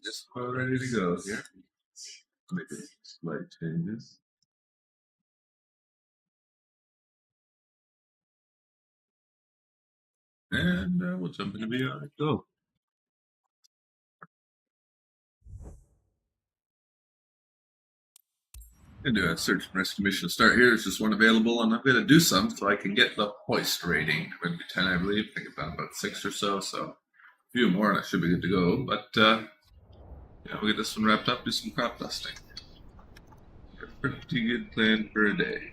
Just about ready to go here. Make a slight changes. And we'll jump into VR. Go. I'm gonna do a search and rescue mission start here. There's just one available, and I'm gonna do some so I can get the hoist rating. We're gonna be 10, I believe. I think I've done about 6 or so, so a few more and I should be good to go. But yeah, we'll get this one wrapped up, do some crop dusting. Pretty good plan for a day.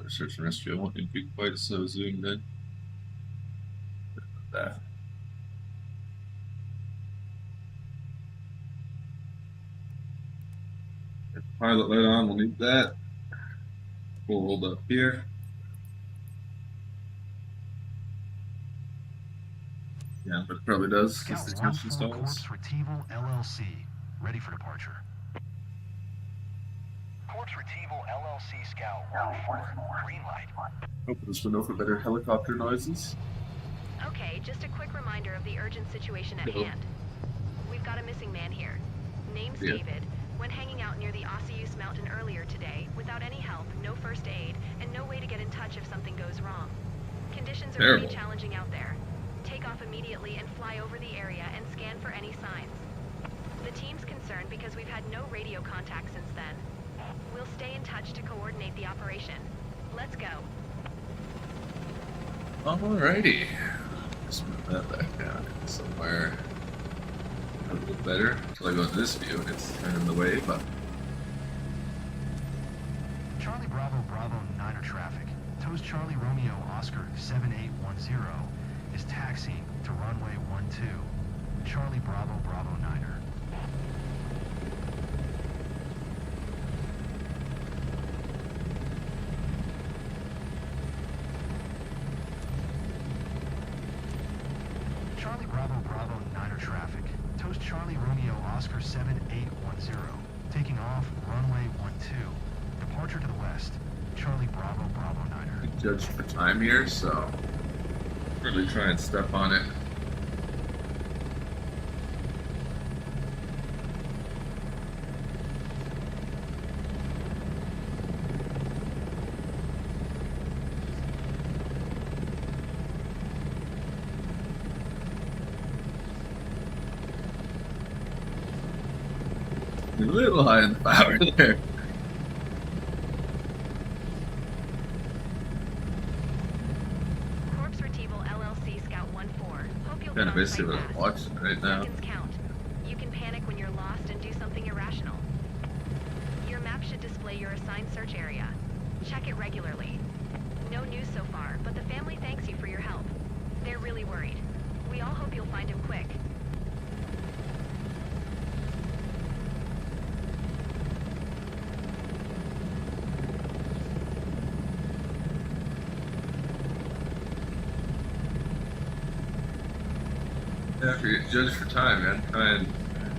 Search and rescue. I won't need to be quite so zoomed in. That. Pilot light on, we'll need that. We'll hold up here. Yeah, but it probably does because the tension stalls. Corpse Retrieval LLC, ready for departure. Corpse Retrieval LLC Scout 1-4, green light. Open this window for better helicopter noises. Okay, just a quick reminder of the urgent situation at hand. We've got a missing man here. Name's David. Went hanging out near the Osseous Mountain earlier today, without any help, no first aid, and no way to get in touch if something goes wrong. Conditions are pretty challenging out there. Take off immediately and fly over the area and scan for any signs. The team's concerned because we've had no radio contact since then. We'll stay in touch to coordinate the operation. Let's go. Alrighty. Just move that back down somewhere a little better until I go into this view and it's kind of in the way, but. Charlie Bravo Bravo Niner traffic. Toast Charlie Romeo Oscar 7810 is taxiing to runway 12. Charlie Bravo Bravo Niner. Charlie Bravo Bravo Niner traffic. Toast Charlie Romeo Oscar 7810. Taking off runway 12. Departure to the west. Charlie Bravo Bravo Niner. Judged for time here, so really try and step on it. A little high in the power there. Corpse Retrieval LLC Scout 1-4. Hope you'll Kind of get busy on with site fast. watching right now. Seconds count. You can panic when you're lost and do something irrational. Your map should display your assigned search area. Check it regularly. No news so far, but the family thanks you for your help. They're really worried. We all hope you'll find him quick. After you get judged for time, man, try and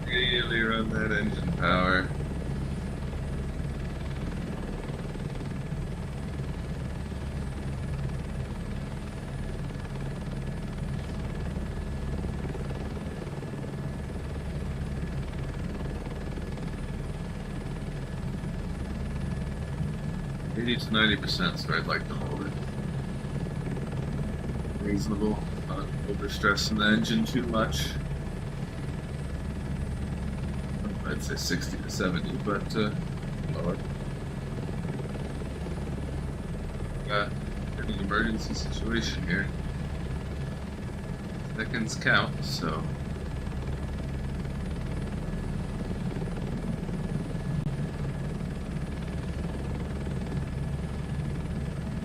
really run that engine power. $80 to 90%, so I'd like to hold it. Reasonable. Not overstressing the engine too much. I'd say 60 to 70, but lower. Got an emergency situation here. Seconds count, so.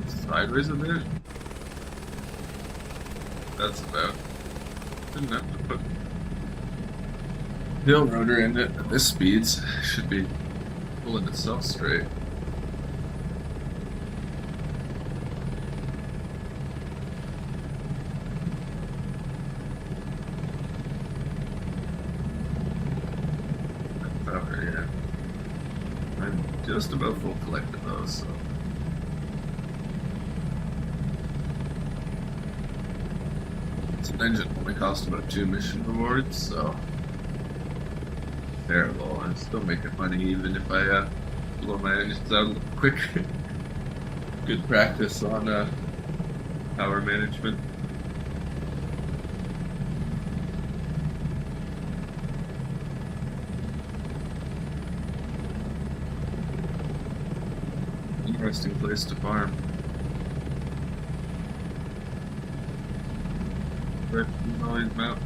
Sideways a bit. That's about. Didn't have to put tail rotor in it at this speeds. Should be pulling itself straight. Power, yeah. I'm just about full collected those, so. This engine only cost about 2 mission rewards, so. Terrible. I'm still making money even if I blow my engines out a little quicker. Good practice on power management. Interesting place to farm. Right from all these mountains.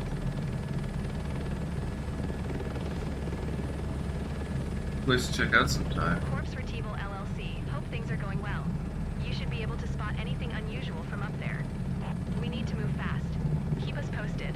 Place to check out sometime. Corpse Retrieval LLC. Hope things are going well. You should be able to spot anything unusual from up there. We need to move fast. Keep us posted.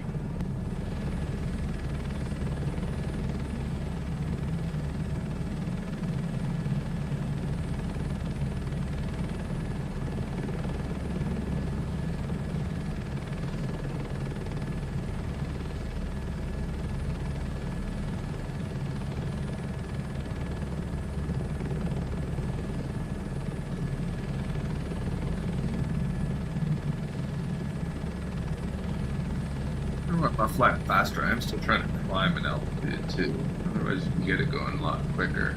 My flying faster. I'm still trying to climb an altitude too. Otherwise, you can get it going a lot quicker.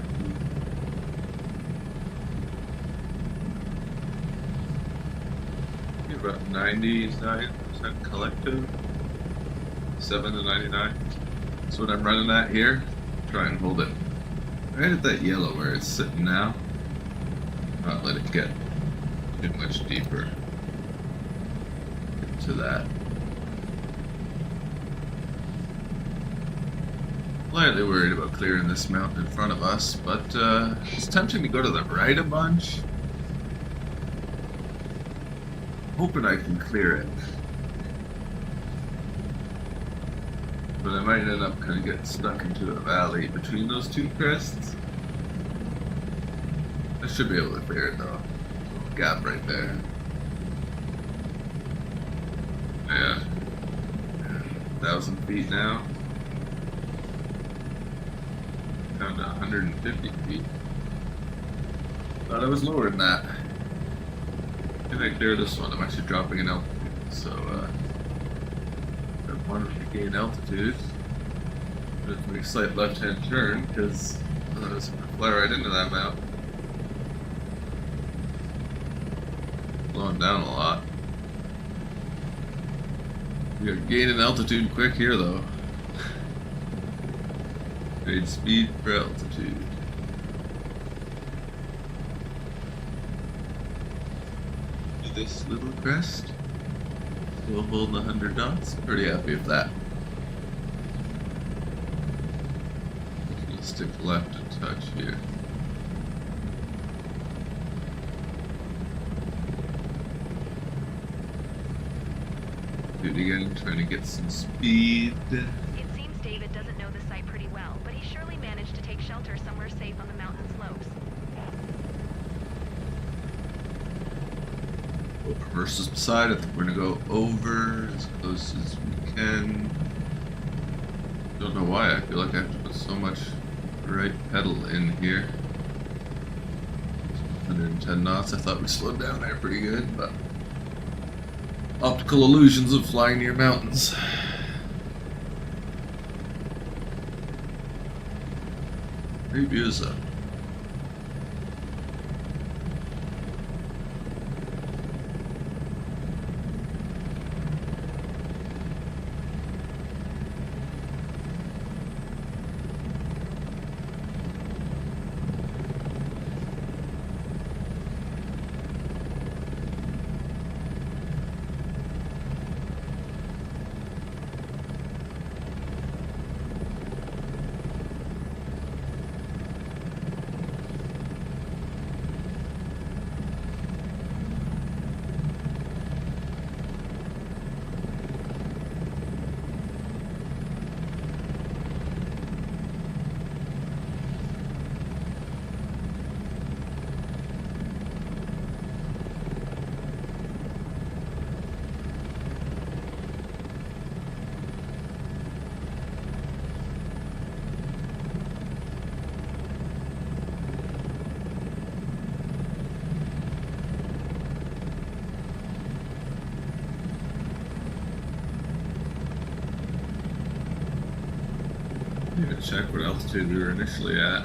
You're about 99% collective, 7 to 99. That's what I'm running at here. Try and hold it right at that yellow where it's sitting now. Not let it get too much deeper into that. Slightly worried about clearing this mountain in front of us, but it's tempting to go to the right a bunch. Hoping I can clear it. But I might end up kind of getting stuck into a valley between those two crests. I should be able to clear it though. Little gap right there. Yeah. 1,000 feet now. Down to 150 feet. Thought I was lower than that. Can I clear this one? I'm actually dropping in altitude, so I wanted to gain altitude. I have to make a slight left-hand turn because otherwise I'm gonna fly right into that mountain. Slowing down a lot. We are gaining altitude quick here, though. Trade speed for altitude. This little crest. Still holding 100 knots. Pretty happy with that. Let's stick left a touch here. Do it again, trying to get some speed. It seems David doesn't know the site pretty well, but he surely managed to take shelter somewhere safe on the mountain slopes. Versus beside, I think we're gonna go over as close as we can. Don't know why, I feel like I have to put so much right pedal in here. 110 knots, I thought we slowed down there pretty good, but optical illusions of flying near mountains. Great views though. Need to check what altitude we were initially at.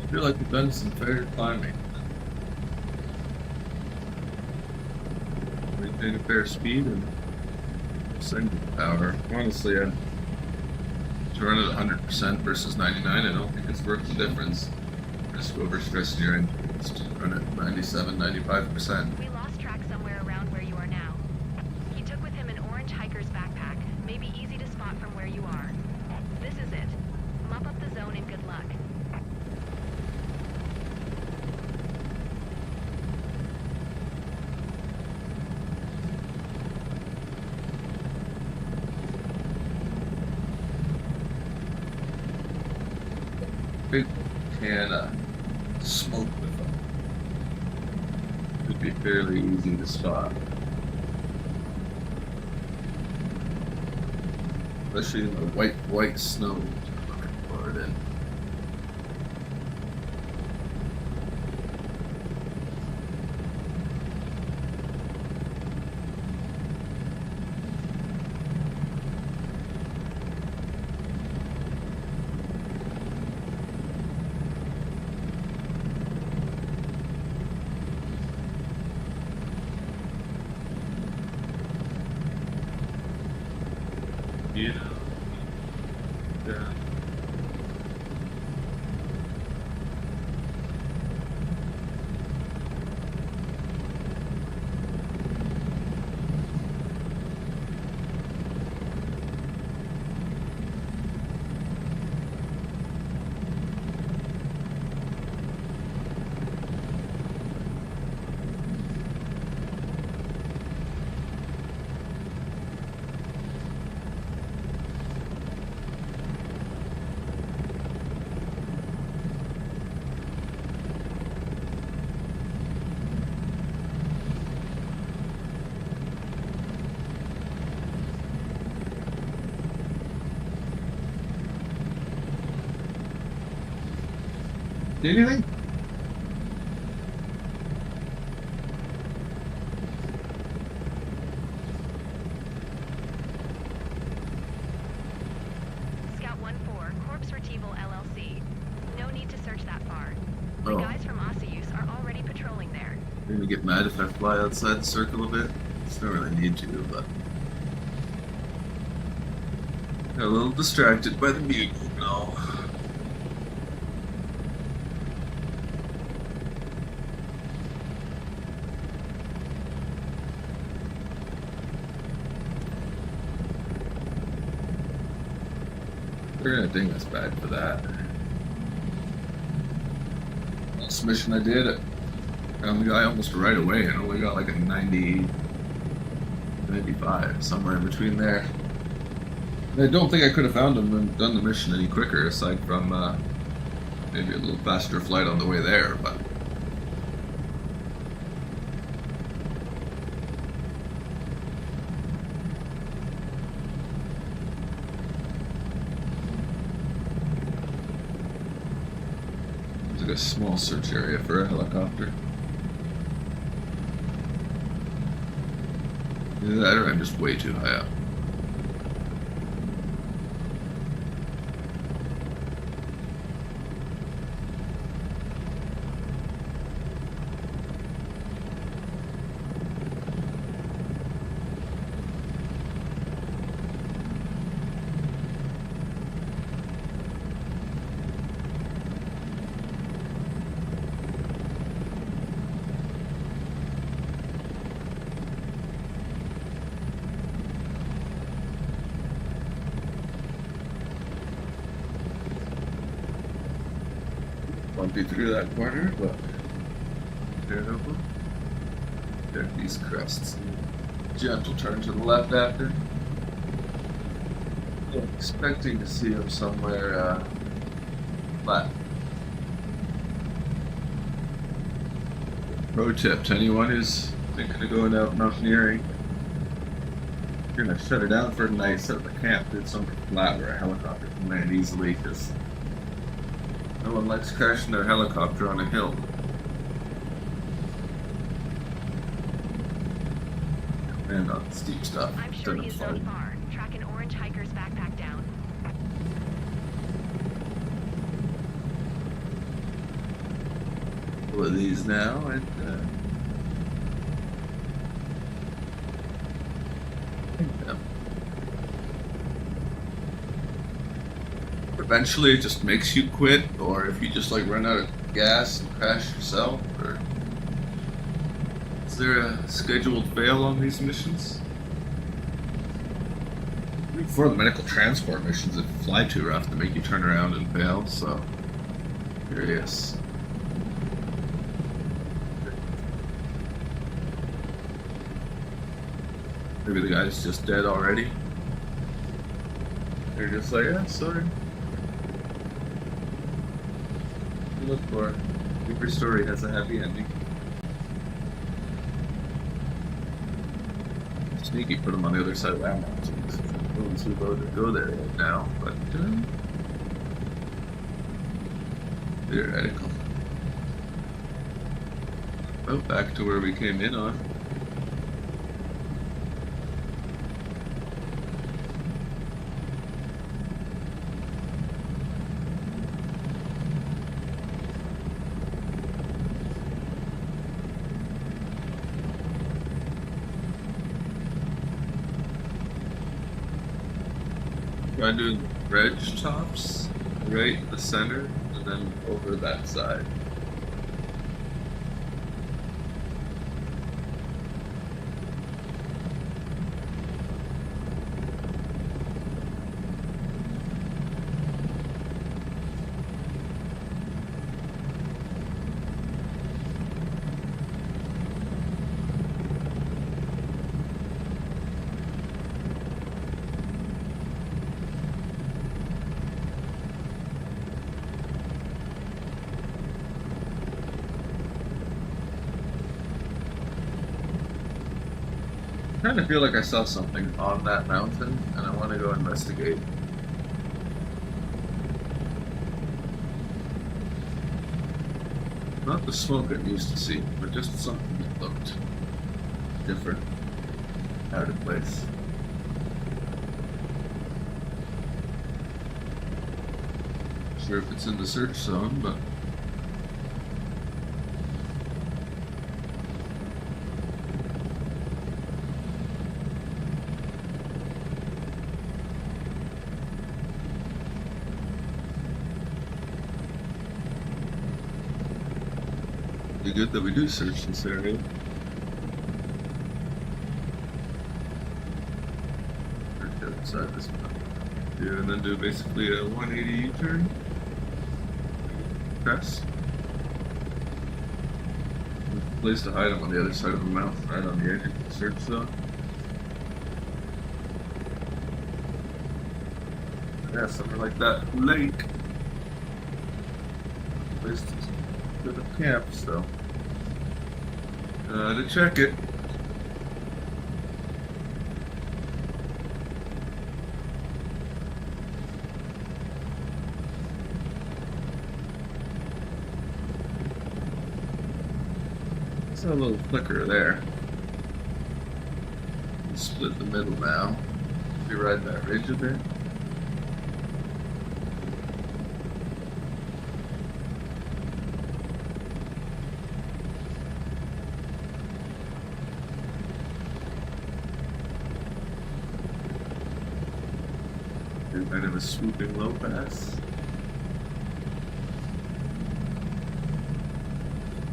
I feel like we've done some fair climbing. Maintain a fair speed and single power. Honestly, to run at 100% versus 99, I don't think it's worth the difference. Just overstressing your engines to run at 97, 95%. We lost track somewhere around where you are now. He took with him an orange hiker's backpack, maybe easy to spot from where you are. This is it. Mop up the zone and good luck. Big can of smoke with them. Should be fairly easy to spot. Especially in the white snow. Looking forward in. Yeah. Yeah. See anything? Scout 1-4, Corpse Retrieval LLC. No need to search that far. The Oh. guys from Osseous are already patrolling there. You're gonna get mad if I fly outside the circle a bit? Just don't really need to, but got a little distracted by the bugle. No. They're gonna ding us bad for that. Last mission I did, I found the guy almost right away and only got like a 90, 95, somewhere in between there. And I don't think I could have found him and done the mission any quicker, aside from maybe a little faster flight on the way there, but there's like a small search area for a helicopter. Either that or I'm just way too high up. Bumpy through that corner, but bearable. There are these crests. Gentle turn to the left after. Yeah, expecting to see him somewhere flat. Pro tip to anyone who's thinking of going out mountaineering. You're gonna shut it down for a night, set up a camp, do something flat where a helicopter can land easily, because no one likes crashing their helicopter on a hill. And on the steep stuff. I'm sure Doesn't he's fall. not far. Track an orange hiker's backpack down. Couple of these now, and yeah. Eventually, it just makes you quit, or if you just like run out of gas and crash yourself, or is there a scheduled fail on these missions? For the medical transport missions, it fly too rough to make you turn around and fail. So curious. Maybe the guy's just dead already. They're just like, yeah, sorry. Look for it. Every story has a happy ending. Sneaky, put them on the other side of that mountain. No one's about to go there right now, but theoretical. Well, back to where we came in on. Try doing reg tops right in the center and then over that side. I kind of feel like I saw something on that mountain, and I want to go investigate. Not the smoke I'm used to seeing, but just something that looked different, out of place. Not sure if it's in the search zone, but be good that we do search this area. Search the other side of this mountain. Yeah, and then do basically a 180 U-turn. Press. Place to hide them on the other side of the mountain, right on the edge of the search zone. Yeah, something like that. Lake. Place to the camp, so. To check it. It's a little flicker there. Split the middle now. You ride that ridge a bit. Kind of a swooping low pass.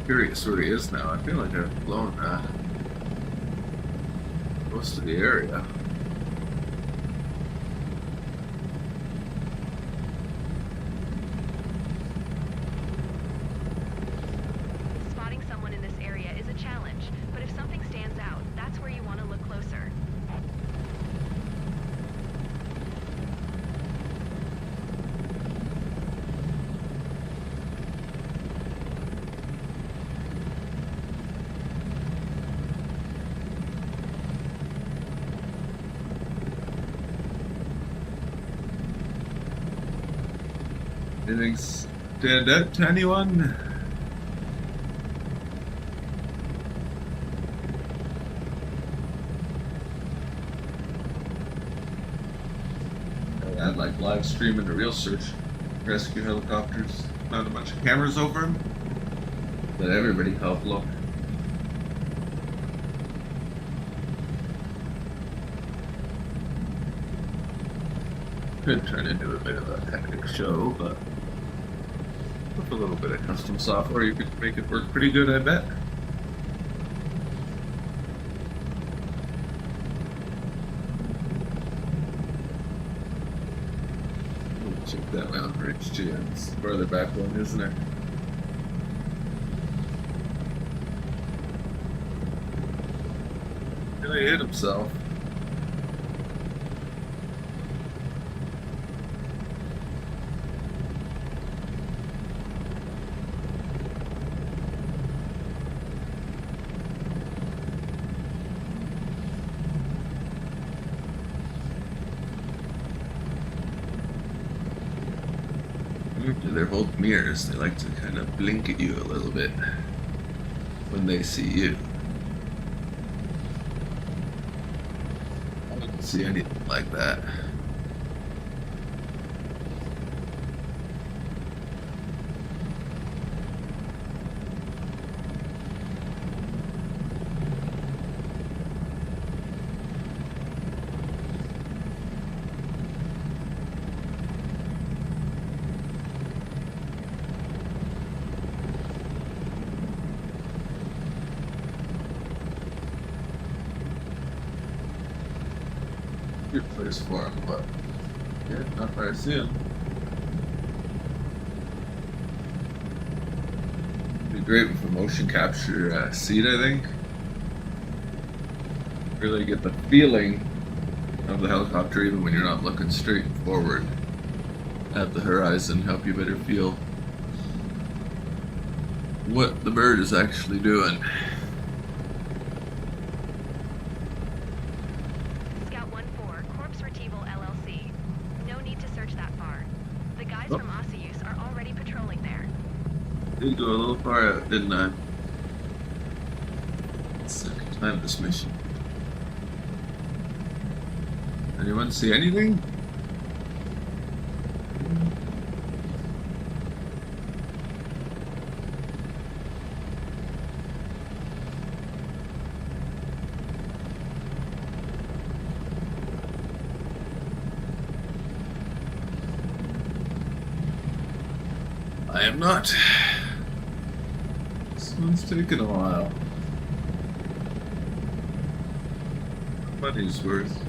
Curious where he is now. I feel like I've blown most of the area. Spotting someone in this area is a challenge, but if something stands out, that's where you want to look closer. Anything stand out to anyone? had like live streaming the real search rescue helicopters. Found a bunch of cameras over them. Let everybody help look. Could turn into a bit of a hectic show, but with a little bit of custom software, you could make it work pretty good, I bet. Check that Mountain Ridge too. It's farther back one, isn't it? He hit himself. They're both mirrors. They like to kind of blink at you a little bit when they see you. I don't see anything like that. Good place for him, but yeah, not where I see him. Be great with a motion capture seat, I think. Really get the feeling of the helicopter even when you're not looking straight forward at the horizon. Help you better feel what the bird is actually doing. From Osseous are already patrolling there. Did go a little far out, didn't I? Second time this mission. Anyone see anything? I am not. This one's taken a while. Money's worth.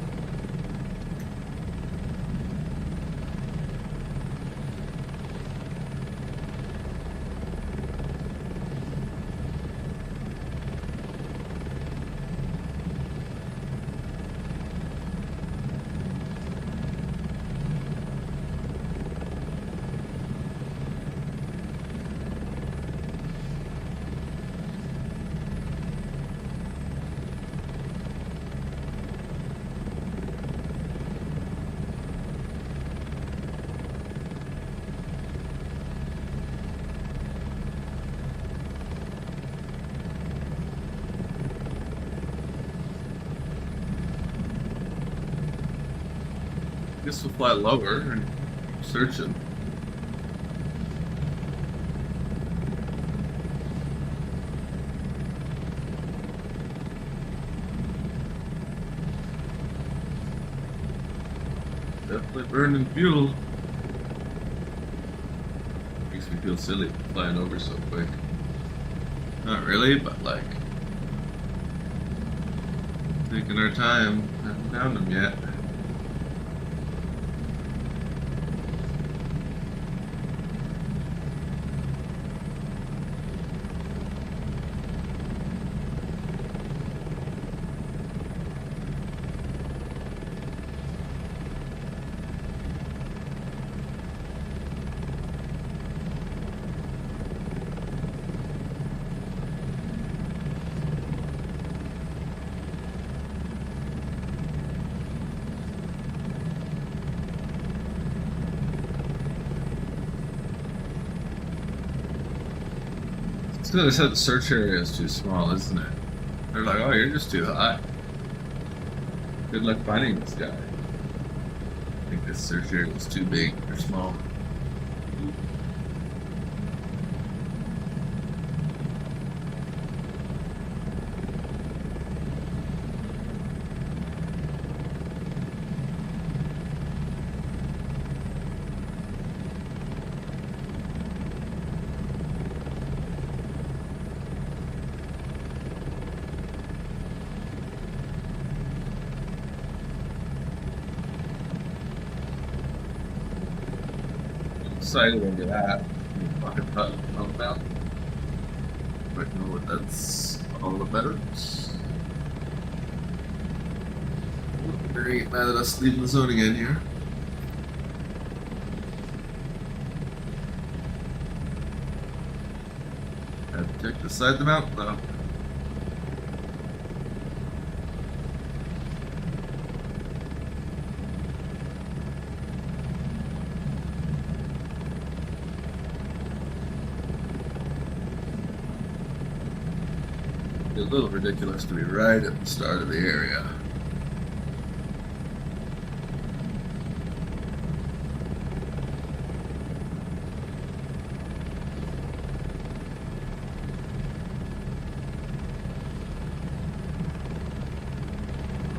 Guess we'll fly lower and search it. Definitely burning fuel. Makes me feel silly flying over so quick. Not really, but like taking our time. Haven't found them yet. So they said the search area is too small, isn't it? They're like, oh, you're just too high. Good luck finding this guy. think this search area was too big or small. Excited over that. Fucking hut on that. But know what that's all about. Very mad at us leaving the zone again here. Had to check the side of the mountain though. A little ridiculous to be right at the start of the area.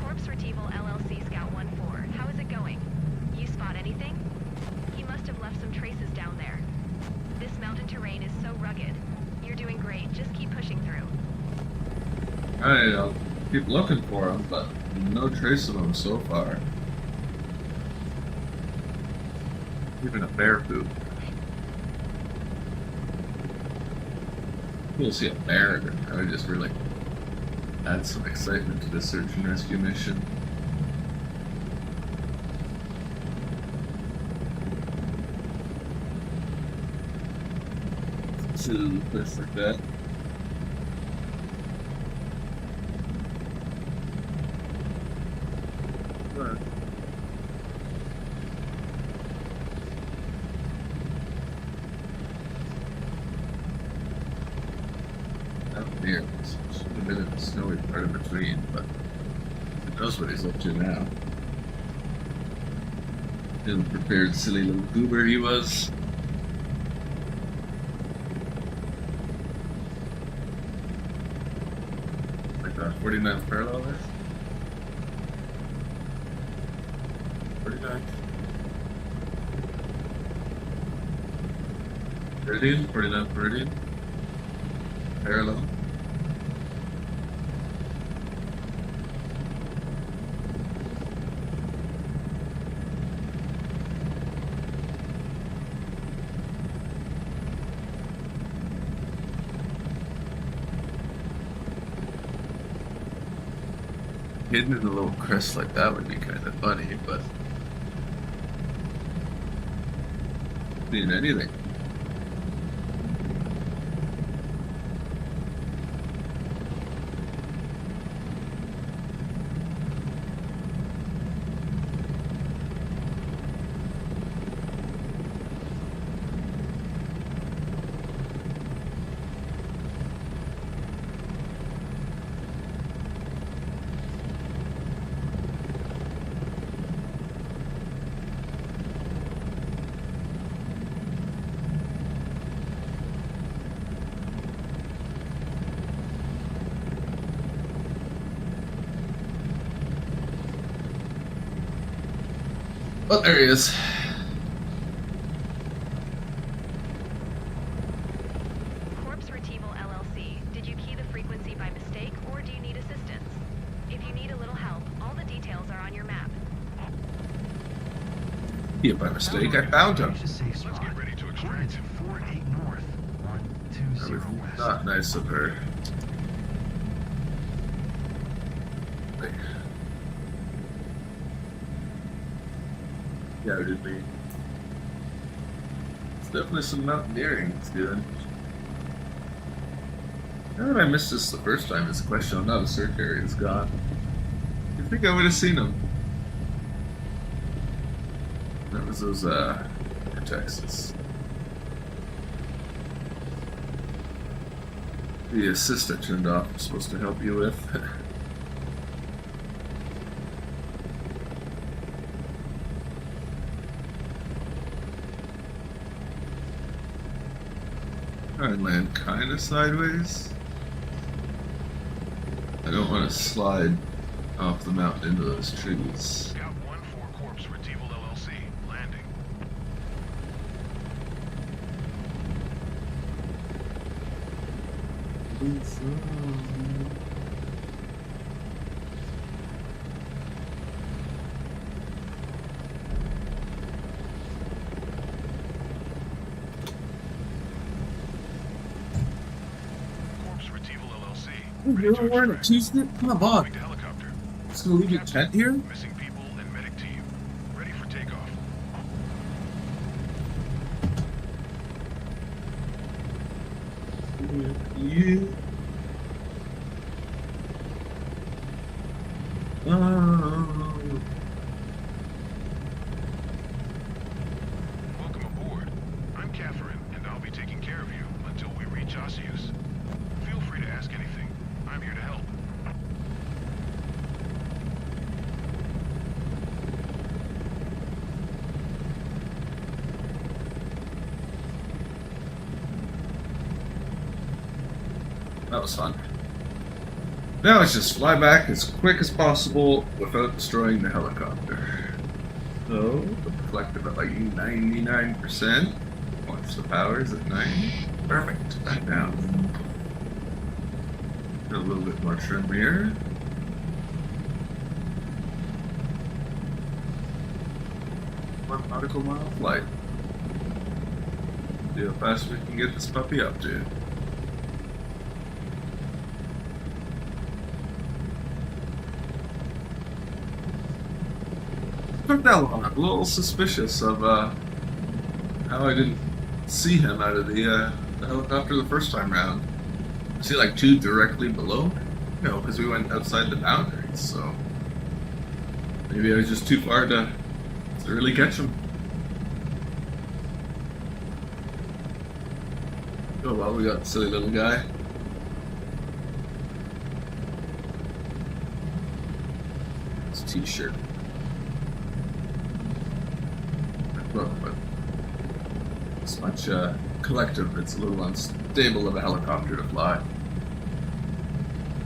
Corpse Retrieval LLC Scout 1-4. How is it going? You spot anything? He must have left some traces down there. This mountain terrain is so rugged. You're doing great. Just keep pushing through. Alright, I'll keep looking for them, but no trace of them so far. Even a bear poop. We'll see a bear. I would just really add some excitement to this search and rescue mission. To place like that. Up near. Should have been in the snowy part in between, but who knows what he's up to now. Ill prepared, silly little goober he was. Like that 49th parallel there? 49th. Meridian? 49th meridian? Parallel. Hidden in a little crest like that would be kind of funny, but seeing anything. Oh, there he is. Corpse Retrieval LLC. Did you key the frequency by mistake, or do you need assistance? If you need a little help, all the details are on your map. Yeah, by mistake, I found him. Let's get ready to extract. 48 north, That 120 was west. not nice of her. Yeah, it would be. It's definitely some mountaineering it's doing. How did I miss this the first time? It's a question. I'm not a search area. It's gone. You think I would have seen him? That was those Texas. The assist I turned off was supposed to help you with. Try and land kind of sideways. I don't want to slide off the mountain into those trees. Scout 1-4 Corpse Retrieval LLC. Landing. Corpse Retrieval LLC. You're wearing a Tuesday? Come on, Moving to helicopter. let's go leave your tent here. Missing people and medic team. Ready for takeoff. You. Welcome aboard. I'm Catherine, and I'll be taking care of you until we reach Osseous. Feel free to ask anything. I'm here to help. That was fun. Now let's just fly back as quick as possible without destroying the helicopter. So, the collective at like 99%. Watch the powers at 90. Perfect. Back down. Get a little bit more trim here. One nautical mile flight. See how fast we can get this puppy up to. Took that long. I'm a little suspicious of how I didn't see him out of the helicopter the first time round. Was he like too directly below? No, because we went outside the boundaries, so maybe I was just too far to really catch him. Oh well, we got the silly little guy. His t-shirt. Well, but it's much collective. It's a little unstable of a helicopter to fly.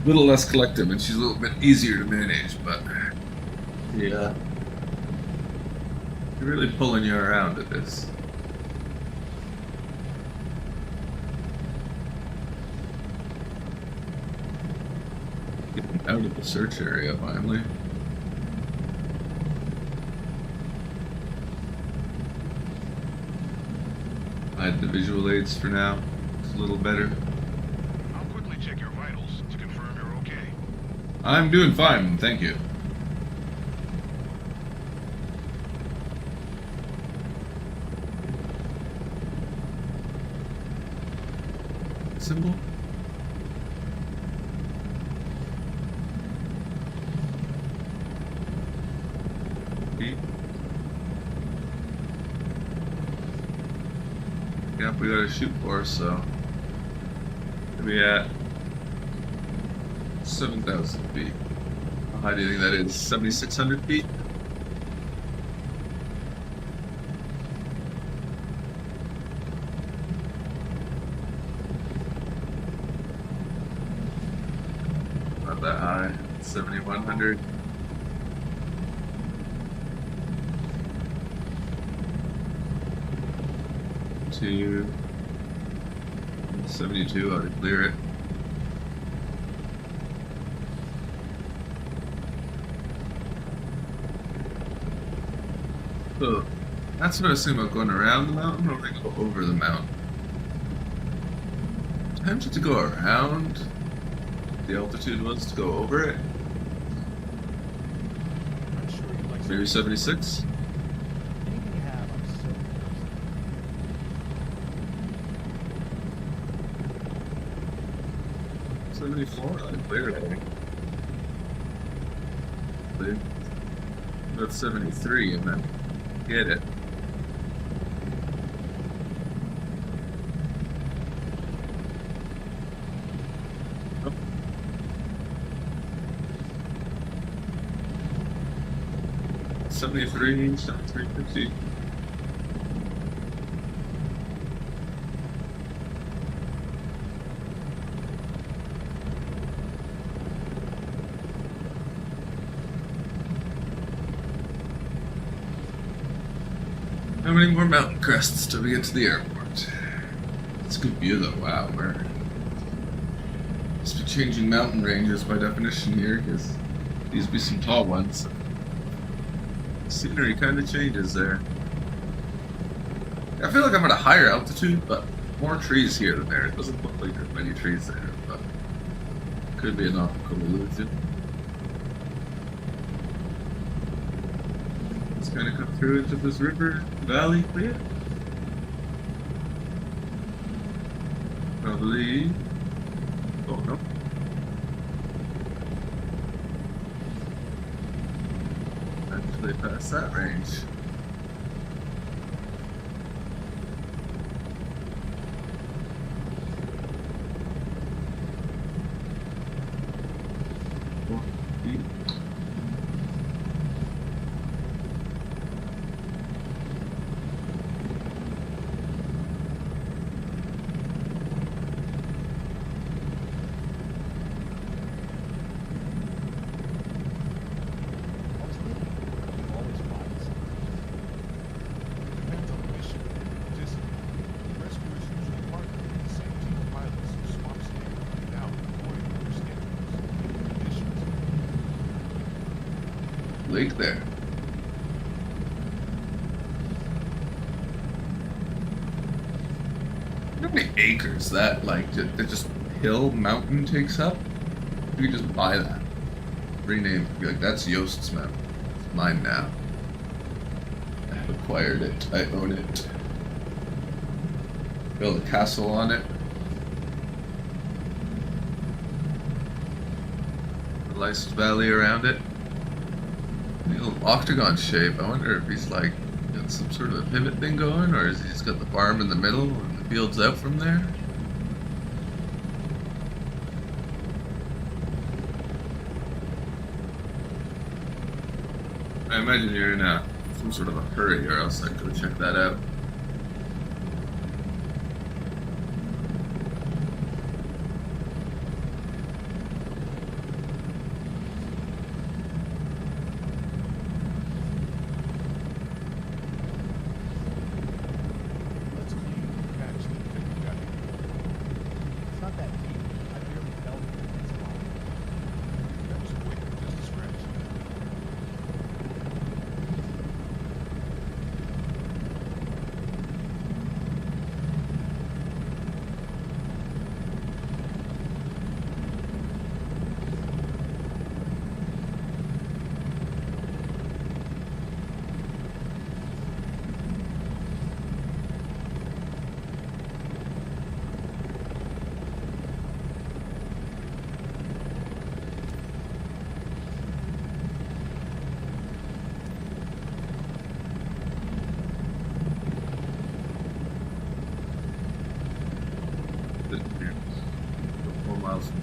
A little less collective, and she's a little bit easier to manage. But yeah, you're really pulling you around at this. Getting out of the search area finally. Hide the visual aids for now. It's a little better. I'll quickly check your vitals to confirm you're okay. I'm doing fine, thank you. Symbol? Yep, we got to shoot for, so maybe at 7,000 feet. How high do you think that is? 7,600 feet? Not that high. 7,100. To 72, I'll clear it. So that's what I assume about going around the mountain, or they go over the mountain. I'm tempted to go around. The altitude was to go over it. Maybe 76. 74, I cleared it. That's 73 and then get it. Oh. $73, $73.50. How many more mountain crests till we get to the airport? It's a good view though, wow, we're must be changing mountain ranges by definition here, because these be some tall ones. Scenery kind of changes there. I feel like I'm at a higher altitude, but more trees here than there. It doesn't look like there's many trees there, but could be an optical illusion. Let's kind of come through into this river valley here. Probably. Oh no. Actually past that range. Lake there. How many acres that that just hill mountain takes up? You could just buy that. Rename it. Be like, that's Yost's mountain. It's mine now. I've acquired it. I own it. Build a castle on it. A nice valley around it. Little octagon shape. I wonder if he's like got some sort of a pivot thing going, or is he just got the farm in the middle and the fields out from there? I imagine you're in some sort of a hurry, or else I'd go check that out.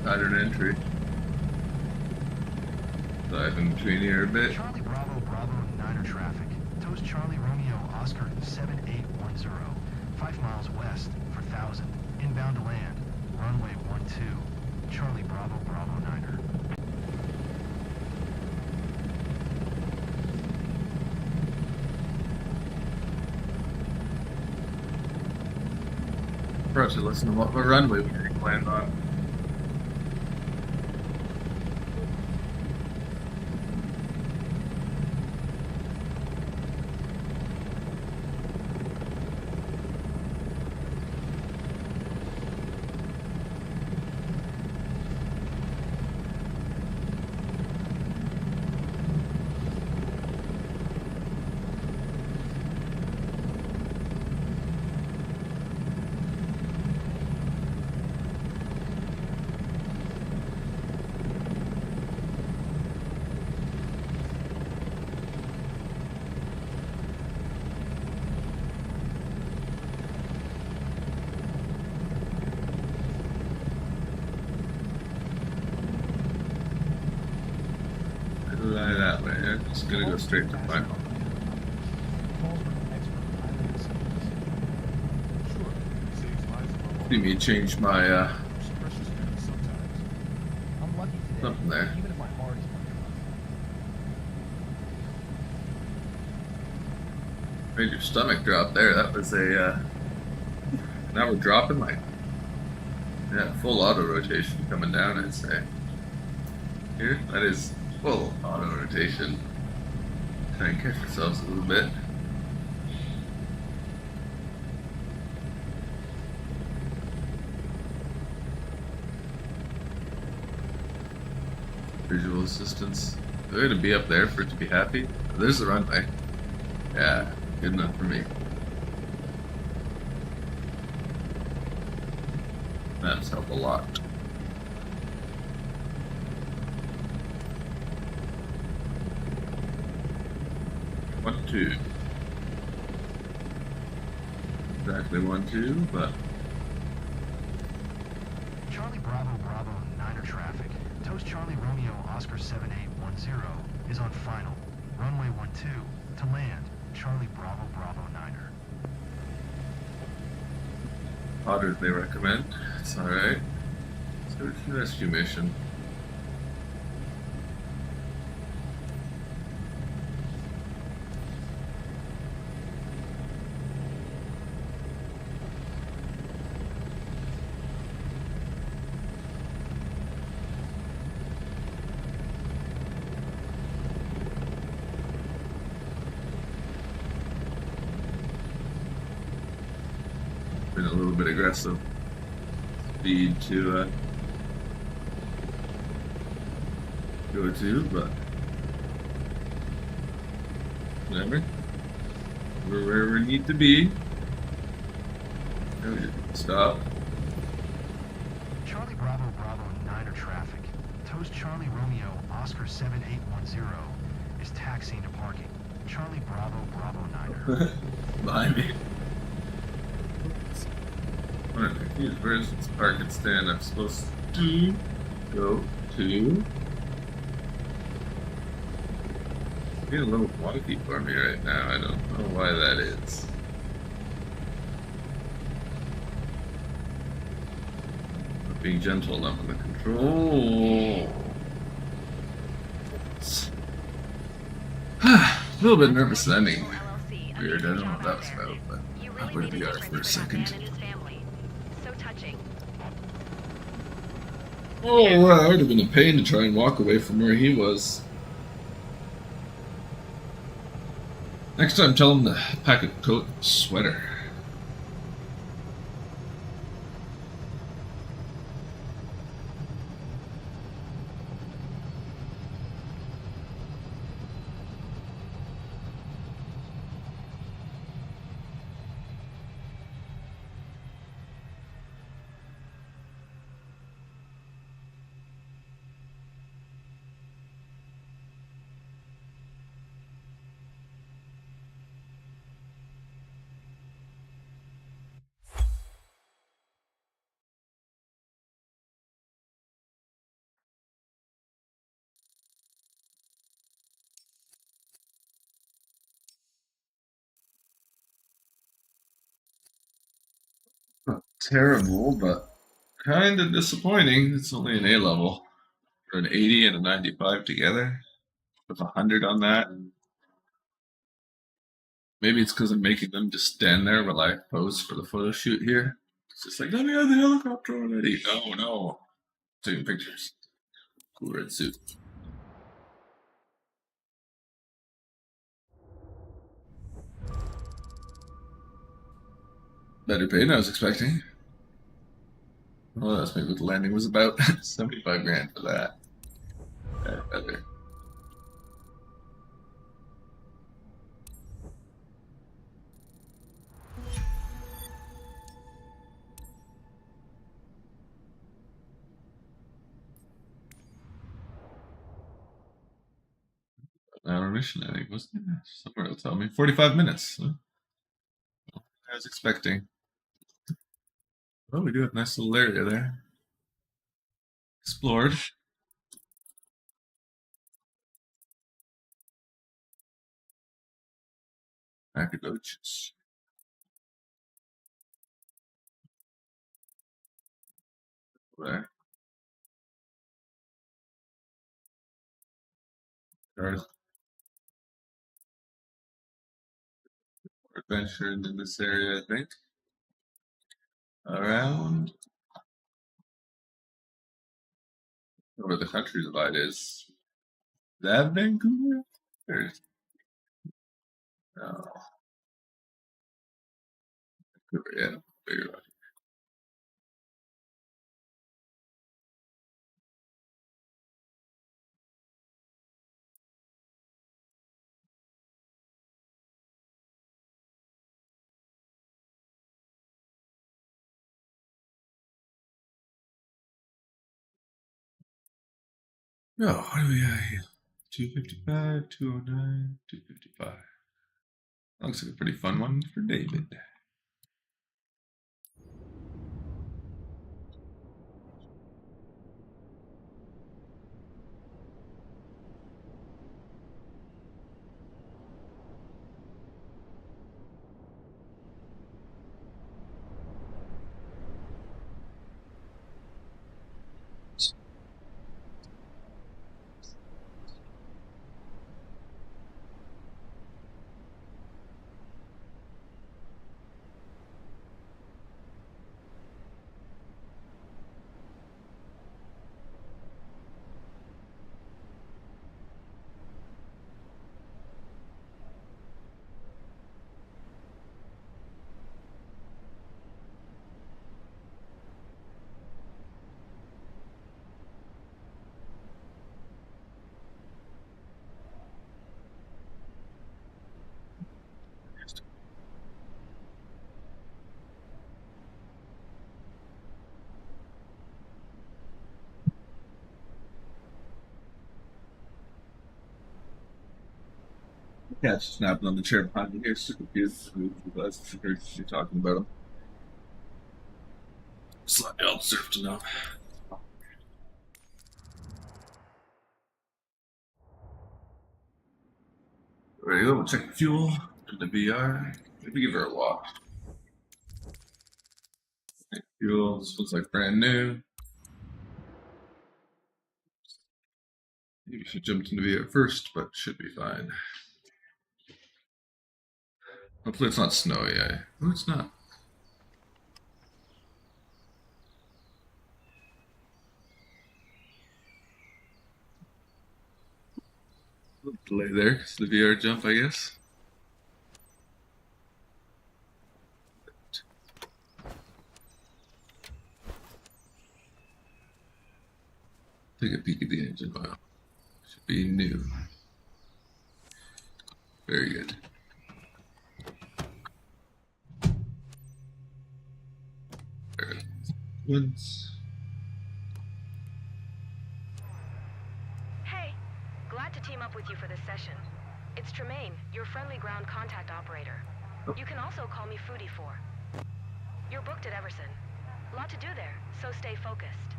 Pattern entry. Dive in between here a bit. Charlie Bravo Bravo Niner traffic. Toast Charlie Romeo Oscar 7810. 5 miles west for 1000. Inbound to land. Runway 12. Charlie Bravo Bravo Niner. Probably should listen to what runway we can land on. Lie that way. I'm just gonna go straight to my home. See me change my something there. Made your stomach drop there. That was a. Now we're dropping like. Yeah, full auto rotation coming down, I'd say. Here, that is full auto rotation. Try and catch ourselves a little bit. Visual assistance. They're gonna be up there for it to be happy. There's the runway. Yeah, good enough for me. Maps help a lot. One, two. Exactly 1-2, but Charlie Bravo Bravo Niner traffic. Toast Charlie Romeo Oscar 7810 is on final. Runway 12 to land. Charlie Bravo Bravo Niner. hotter they recommend. It's alright. Search and rescue mission. Been a little bit aggressive. Speed to go to, but whatever. We're where we need to be. Stop. Charlie Bravo Bravo Niner traffic. Toast Charlie Romeo Oscar 7810 is taxiing to parking. Charlie Bravo Bravo Niner. Behind me. Alright, where's this park and stand I'm supposed to go to? It's being a little wonky for me right now. I don't know why that is. I'm being gentle, I'm under control. A little bit nervous landing. Weird, I don't know what that was about, but I'll put the VR for a second. So touching. Oh, well, that would have been a pain to try and walk away from where he was. Next time, tell him to pack a coat and sweater. Not terrible, but kind of disappointing. It's only an A level. For an 80 and a 95 together. With 100 on that. Maybe it's because I'm making them just stand there while I pose for the photo shoot here. It's just like, let me have the helicopter already. No, no. Taking pictures. Cool red suit. Better pay than I was expecting. Well, that's maybe what the landing was about. 75 grand for that. Yeah, better. Hour mission, I think, wasn't it? Somewhere it'll tell me. 45 minutes. Huh? I was expecting. Oh, we do have a nice little area there. Explored. Nacogdoches. There. There's adventuring in this area, I think. Around where the country divide is. That Vancouver? There's no. Vancouver, yeah, bigger one. No, what do we got here? 255, 209, 255. Looks like a pretty fun one for David. Yeah, it's snapping on the chair behind me here. So confused who was she talking about him. Slightly old surf to know. There you go. We'll check the fuel. Do the VR. Maybe give her a walk. Fuel. This looks like brand new. Maybe she jumped into VR first, but should be fine. Hopefully it's not snowy. Oh, it's not. A little delay there. It's the VR jump, I guess. Take a peek at the engine. Wow. Should be new. Very good. Once. Hey, glad to team up with you for this session. It's Tremaine, your friendly ground contact operator. You can also call me Foodie4. You're booked at Everson. Lot to do there, so stay focused.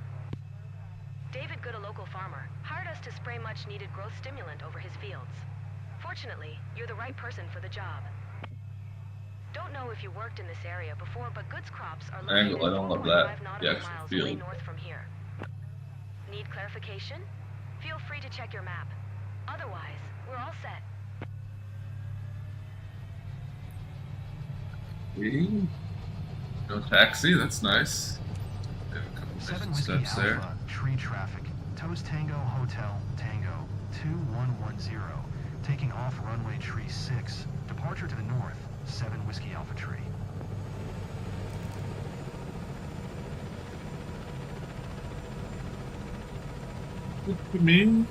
David Good, a local farmer, hired us to spray much needed growth stimulant over his fields. Fortunately, you're the right person for the job. Don't know if you worked in this area before, but Good's crops are located Angle, I don't love that. 4.5 nautical The actual miles field. away north from here. Need clarification? Feel free to check your map. Otherwise, we're all set. No taxi, that's nice. Yeah, a couple 7 mission Whiskey steps there. Alpha, tree traffic. Toes Tango Hotel, Tango, 2110. Taking off runway tree 6. Departure to the north, 7 Whiskey Alpha tree. Good for me.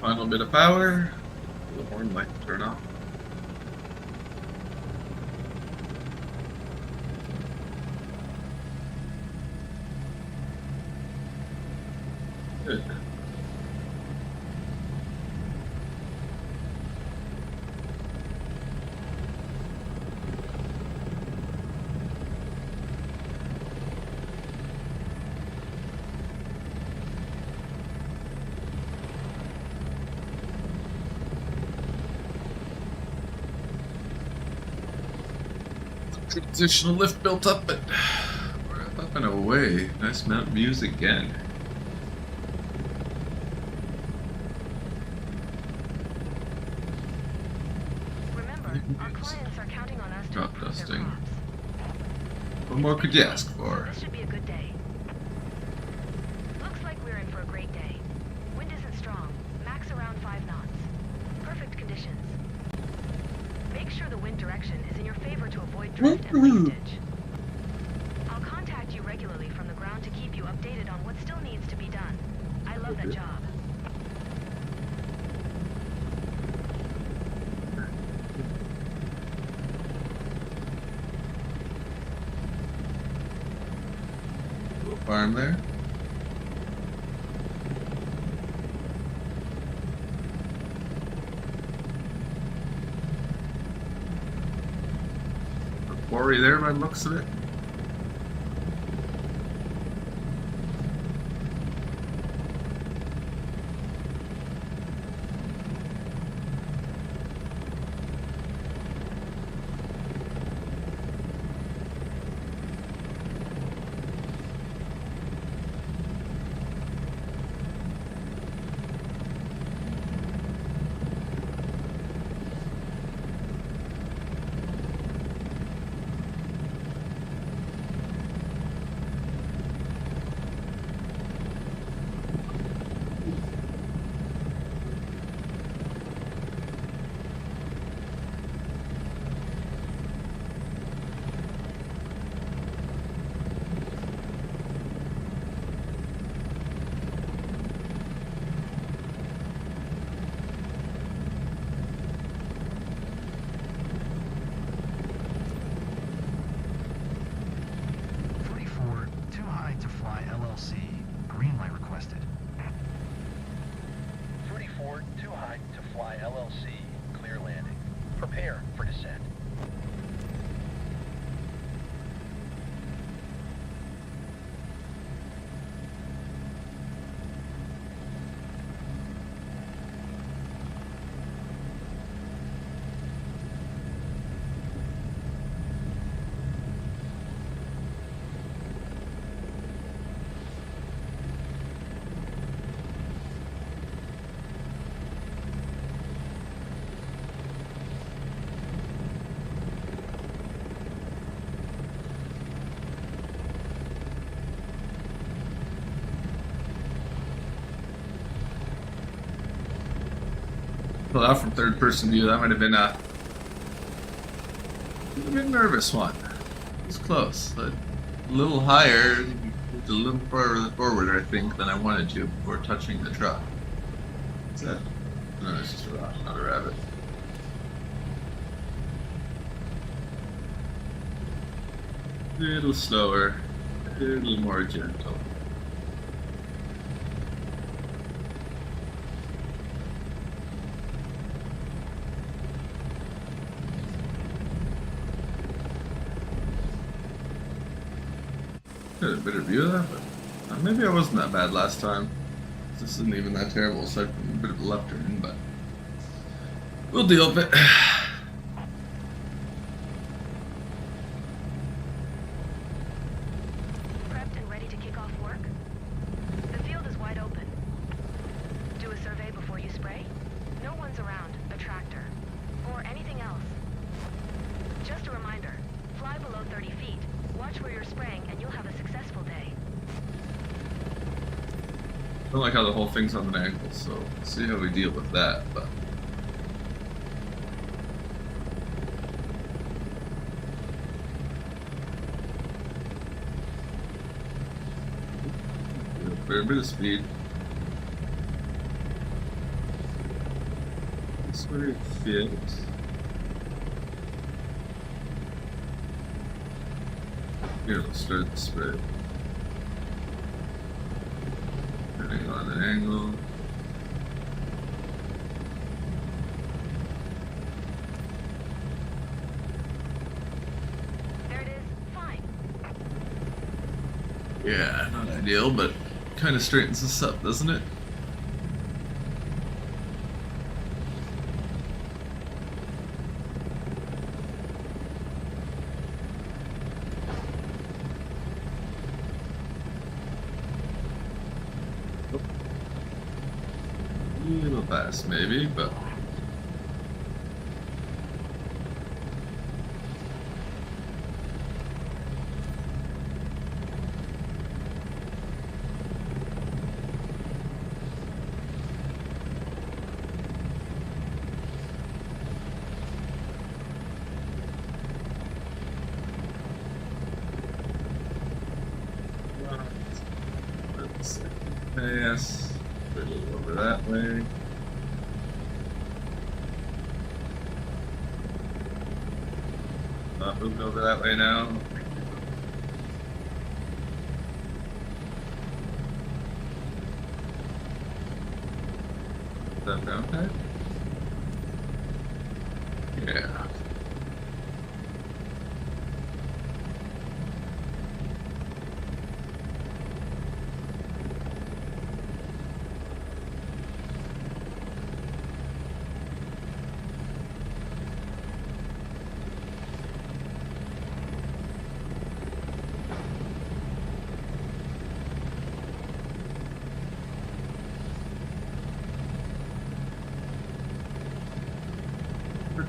Final bit of power. The horn might turn off. Good. Transitional lift built up, but we're up and away. Nice mount views again. Clients are counting on us to Drop improve their dusting. crops. What more could you ask for? This should be a good day. Looks like we're in for a great day. Wind isn't strong. Max around 5 knots. Perfect conditions. Make sure the wind direction is in your favor to avoid drift and wastage. I'll contact you regularly from the ground to keep you updated on what still needs to be done. I love that job. Little farm there. A quarry there by the looks of it. To fly LLC. Green light requested. 34, too high to fly LLC. Clear landing. Prepare for descent. Pull out from third person view. That might have been a nervous one. It was close. A little higher, a little further forward, I think, than I wanted to before touching the truck. Is that? No, it's just a rock, not a rabbit. A little slower, a little more gentle. Got a better view of that, but maybe I wasn't that bad last time. This isn't even that terrible, aside from a bit of a left turn, but we'll deal with it. Prepped and ready to kick off work? The field is wide open. Do a survey before you spray? No one's around, a tractor, or anything else. Just a reminder, fly below 30 feet, watch where you're spraying, and you'll have a successful day. I don't like how the whole thing's on an angle, so we'll see how we deal with that, but a fair bit of speed. This way it fits. Here, let's start the spray. Turning on an angle. There it is. Fine. Yeah, not ideal, but kind of straightens this up, doesn't it? A little fast, maybe, but Yes. A little over that way. Not moving over that way now. Is that down there? Yeah.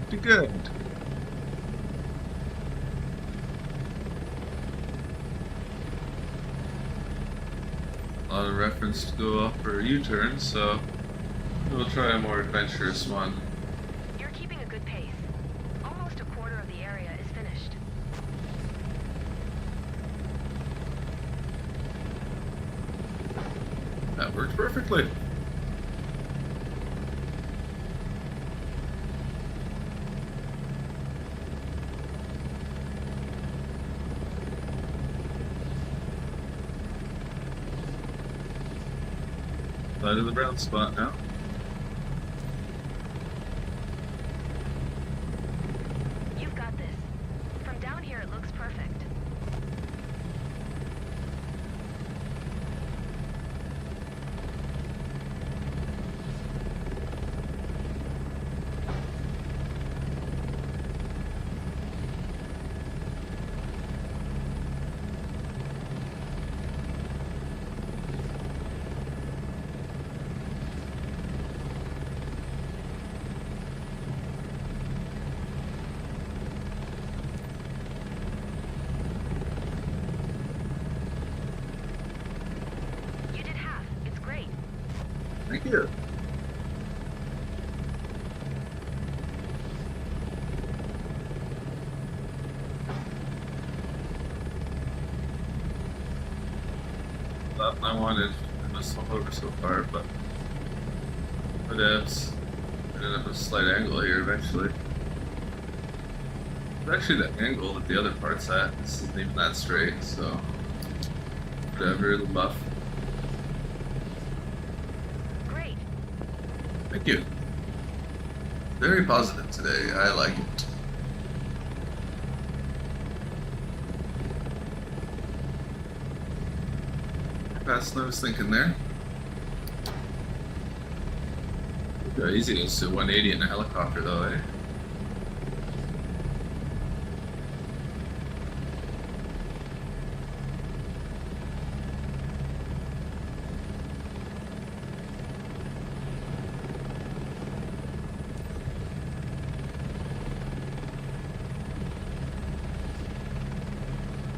Pretty good. A lot of reference to go off for a U-turn, so we'll try a more adventurous one. You're keeping a good pace. Almost a quarter of the area is finished. That worked perfectly. Side of the brown spot now. You've got this. From down here, it looks perfect. You did half. It's great. Thank you. Not I wanted. I must have over so far, but it's ended up a slight angle here eventually. It's actually the angle that the other part's at. This isn't even that straight, so whatever, it'll buff. Great. Thank you. Very positive today. I like it. Faster than I was thinking there. Look how easy it is to 180 in a helicopter though, eh?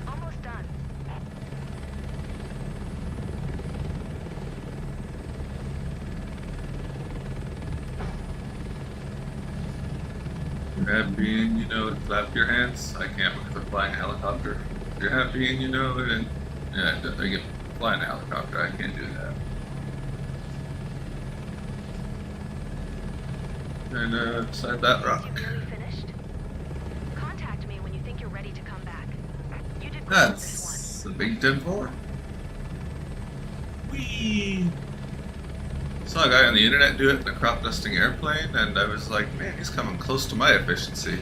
Almost done. You're happy and you know it, clap your hands. I can't because I'm flying a helicopter. You're happy and you know it, and yeah, I get flying a helicopter. I can't do that. And beside that rock. You nearly finished? Contact me when you think you're ready to come back. You did great with this That's the big 10-4. Whee! Saw a guy on the internet do it in a crop dusting airplane, and I was like, man, he's coming close to my efficiency.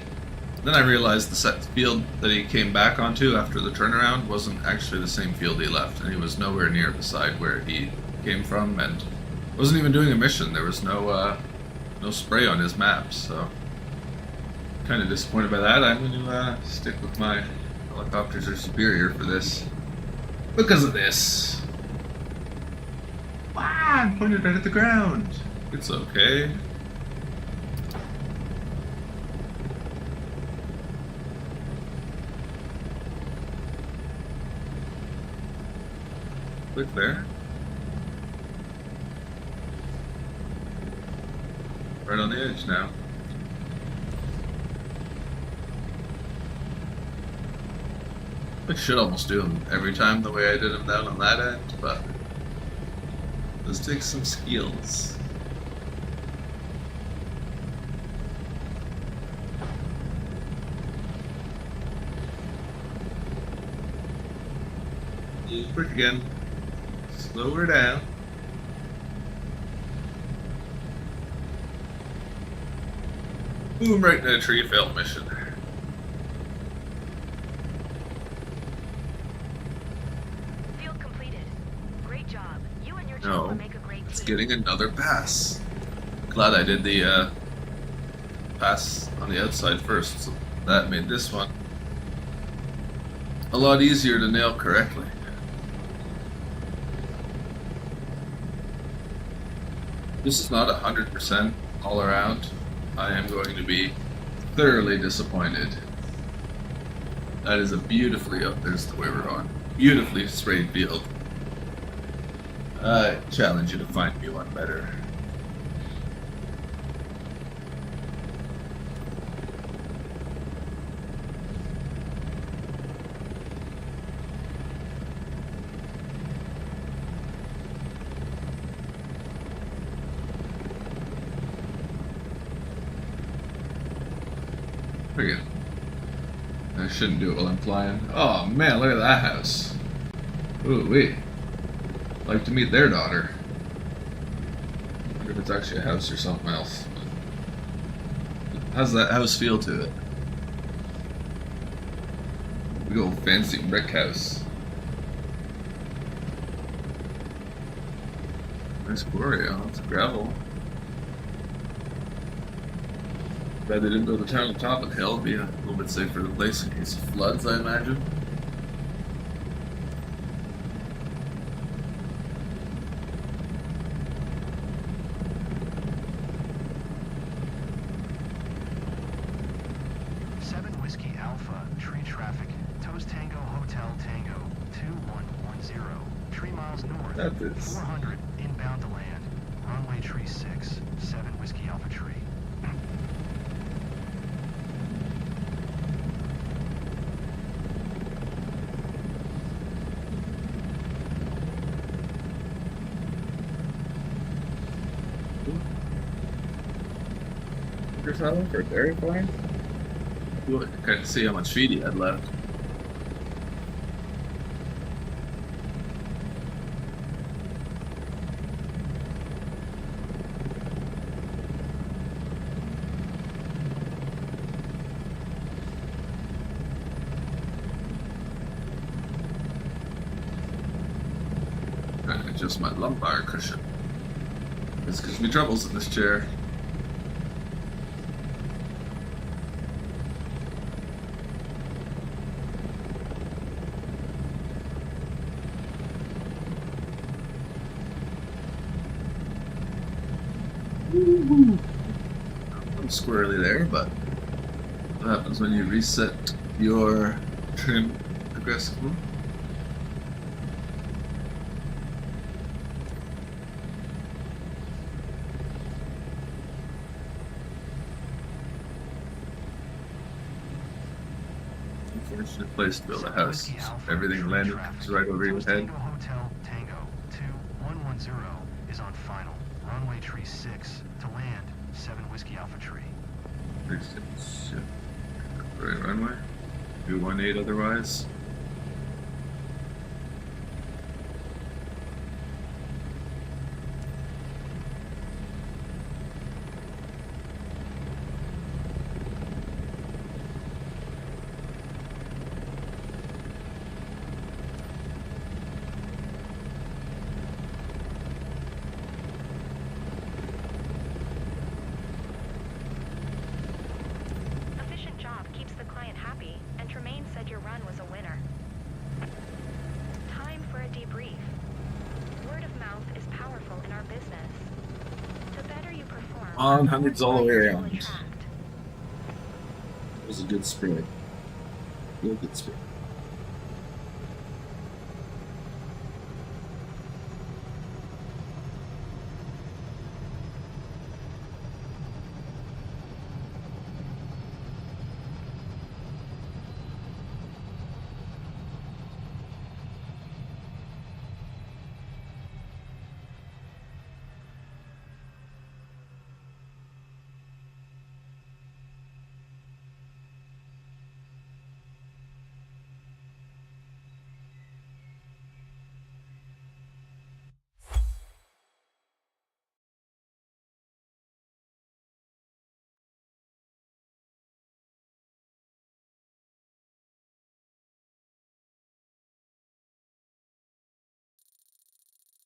Then I realized the set field that he came back onto after the turnaround wasn't actually the same field he left, and he was nowhere near beside where he came from, and wasn't even doing a mission. There was no spray on his maps, so kind of disappointed by that. I'm going to stick with my helicopters are superior for this because of this. Ah, I pointed right at the ground. It's okay. Click there. Right on the edge now. I should almost do them every time the way I did them down on that end, but Let's take some skills. Quick again. Slow her down. Boom, right in a tree, failed mission. Field completed. Great job. You and your team No, will make a great it's team. getting another pass. Glad I did the pass on the outside first, so that made this one a lot easier to nail correctly. This is not 100% all around. I am going to be thoroughly disappointed. That is a beautifully, oh, there's the way we're going. Beautifully sprayed field. I challenge you to find me one better. Friggin'. I shouldn't do it while I'm flying. Oh man, look at that house. Ooh wee. Like to meet their daughter. I wonder if it's actually a house or something else. How's that house feel to it? Big old fancy brick house. Nice quarry, oh, it's gravel. Glad they didn't build a town on top of the hill. It'd be a little bit safer to place in case of floods, I imagine. Whiskey Alpha, tree traffic, Toes Tango Hotel Tango, 2110, 3 miles north, That is. 400, inbound to land, runway tree 6, 7 Whiskey Alpha tree. There's nothing for dairy farm? You can't see how much feed he had left. Trying to adjust my lumbar cushion. This gives me troubles in this chair. I'm squirrely there, but what happens when you reset your trim aggressively? Unfortunate place to build a house. Everything landed right over your head. Tango Hotel Tango 2110 is on final. Runway tree 6 to land 7 Whiskey Alpha tree. Right runway. 218 otherwise. Efficient job keeps the client happy, and Tremaine said your run was a winner. Time for a debrief. Word of mouth is powerful in our business. The better you perform, On hundreds all the way more around. clients you'll attract. It was a good spray. Real good spray.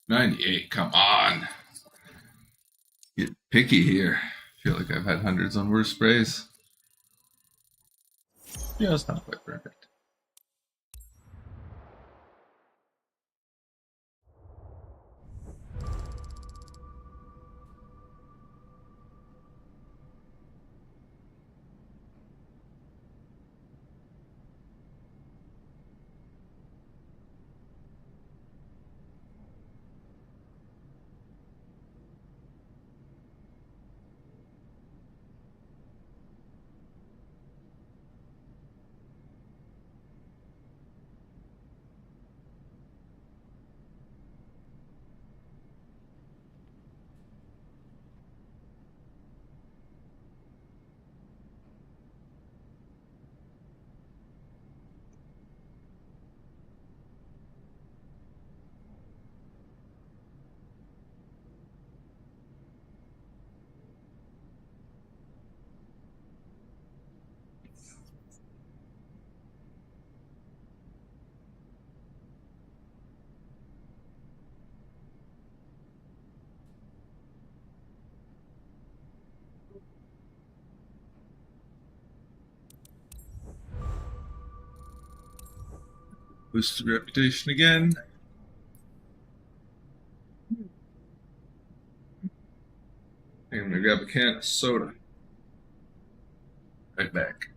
98. Come on. Get picky here. I feel like I've had hundreds on worse sprays. Yeah, it's not quite perfect. Boosted reputation again. I'm gonna grab a can of soda. Right back.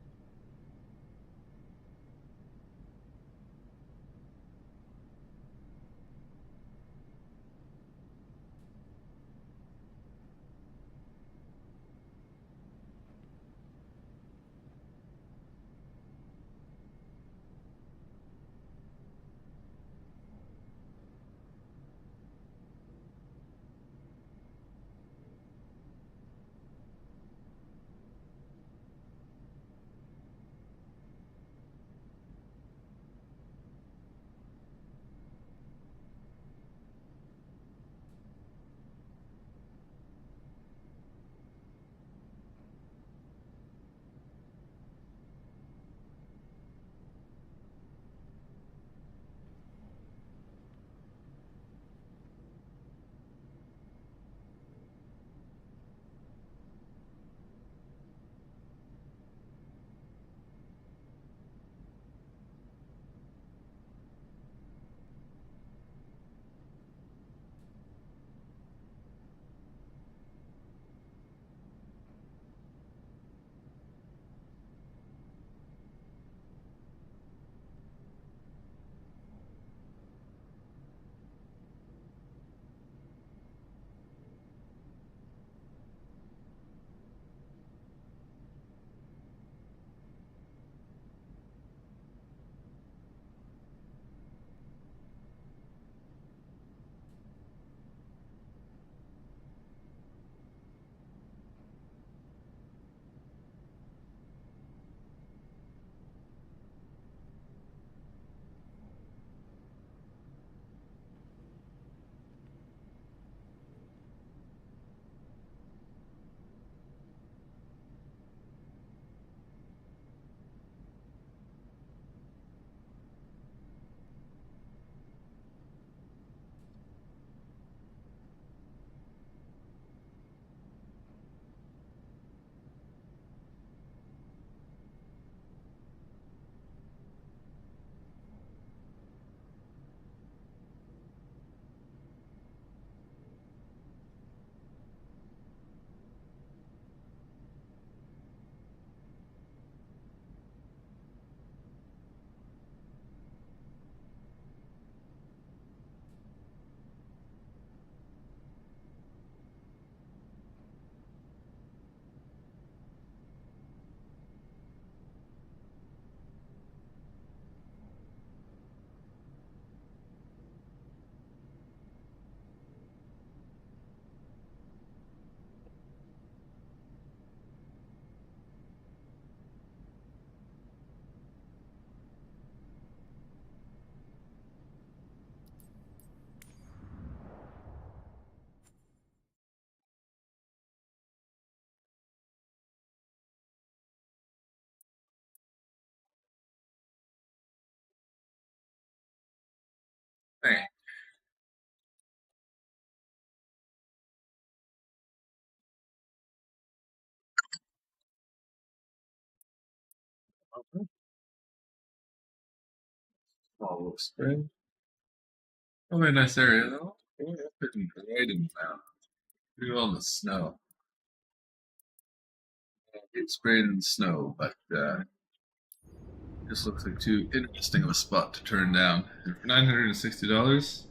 Small little spring. Oh, very nice area though. Yeah, pretty great in town. Pretty well in the snow. It's sprayed in the snow, but this looks like too interesting of a spot to turn down. And for $960.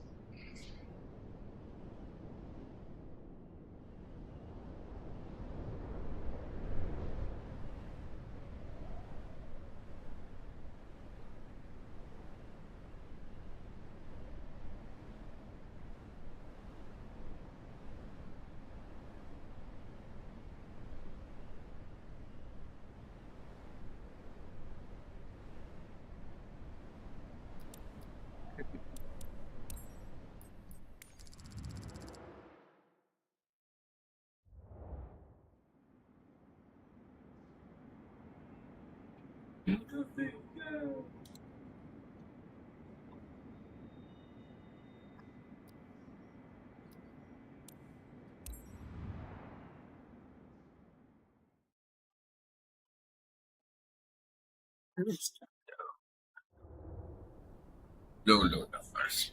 No, first.